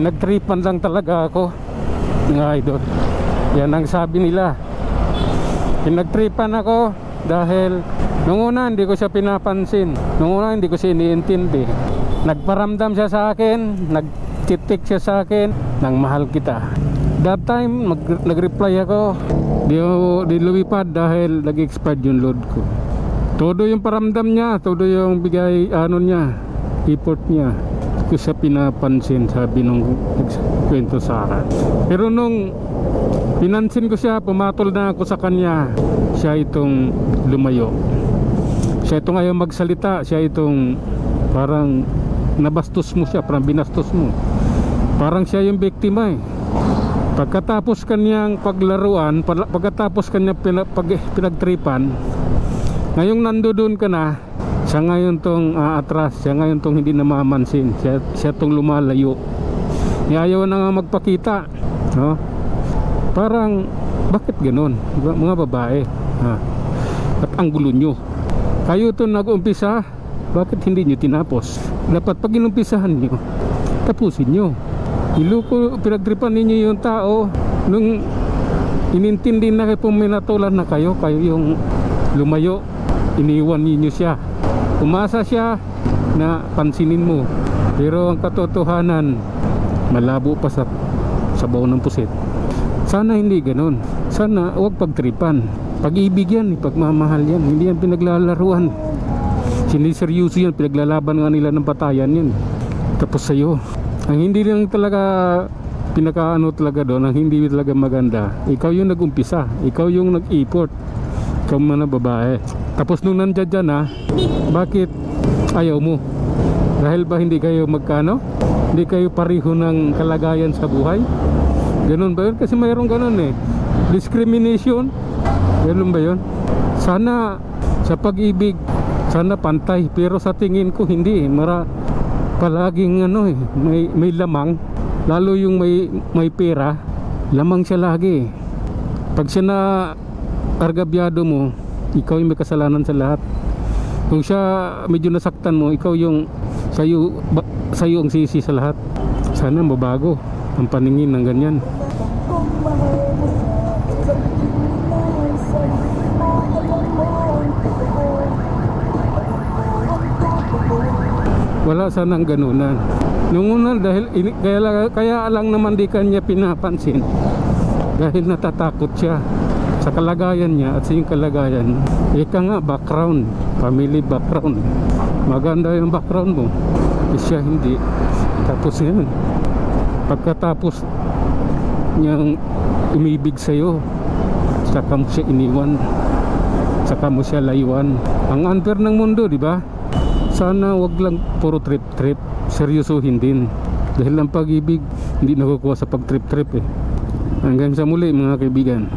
Pinagtripan lang talaga ako, mga idol. Yan ang sabi nila. Pinagtripan ako dahil nung una hindi ko siya pinapansin, nung una hindi ko siya iniintindi. Nagparamdam siya sa akin, nagtitik siya sa akin nang mahal kita. That time nag-reply ako, di lumipad dahil nag-expired yung load ko. Todo yung paramdam niya, todo yung bigay niya, effort niya, ko siya pinapansin, sabi nung nagkwento sa akin. Pero nung pinansin ko siya, pumatol na ako sa kanya, siya itong lumayo. Siya itong ayaw magsalita, siya itong parang nabastos mo siya, parang binastos mo. Parang siya yung biktima eh. Pagkatapos kanyang paglaruan, pagkatapos kanyang pinagtripan, ngayong nandoon ka na, siya ngayon tong atras, siya ngayon tong hindi namamansin, siya tong lumalayo. Ayaw na nga magpakita, no? Parang bakit ganun mga babae, ha? At ang gulo nyo, kayo to nag-umpisa, bakit hindi nyo tinapos? Dapat pag inumpisahan nyo, tapusin nyo. Iloko, pinagtripan ninyo yung tao, nung inintindi na kayo, puminatulan na kayo yung lumayo, iniwan ninyo siya. Umasa siya na pansinin mo, pero ang katotohanan malabo pa sa sabaw ng pusit. Sana hindi ganun, sana huwag pagtripan. Pag-ibig yan, pagmamahal yan, hindi yan pinaglalaruan. Siniseryoso yan, pinaglalaban nga nila ng patayan yan. Tapos sa'yo, ang hindi lang talaga pinakaano talaga doon, ang hindi talaga maganda, ikaw yung nag-umpisa, ikaw yung nag-effort, ikaw man na babae. Tapos nung nandyan dyan na, bakit ayaw mo? Dahil ba hindi kayo magkano? Hindi kayo pareho ng kalagayan sa buhay? Ganun ba yun? Kasi mayroong ganun eh, discrimination. Ganun ba yun? Sana sa pag-ibig, sana pantay, pero sa tingin ko hindi. Palaging may lamang, lalo yung may pera, lamang siya lagi. Pag siya na argabyado mo, ikaw yung may kasalanan sa lahat. Kung siya medyo nasaktan mo, ikaw yung sayo ang sisi sa lahat. Sana mabago ang paningin ng ganyan. Wala sanang ganunan. Nung una dahil kaya lang naman di kanya pinapansin, dahil natatakot siya sa kalagayan niya at sa yung kalagayan. Ika nga background, family background, maganda yung background mo, siya hindi. Tapos yan, pagkatapos niyang umibig sa'yo, saka mo siya iniwan, saka mo siya layuan. Ang unfair ng mundo, di ba? Sana wag lang puro trip-trip, seryosohin din. Dahil ang pag-ibig hindi nakukuha sa pag-trip-trip eh. Hanggang sa muli mga kaibigan.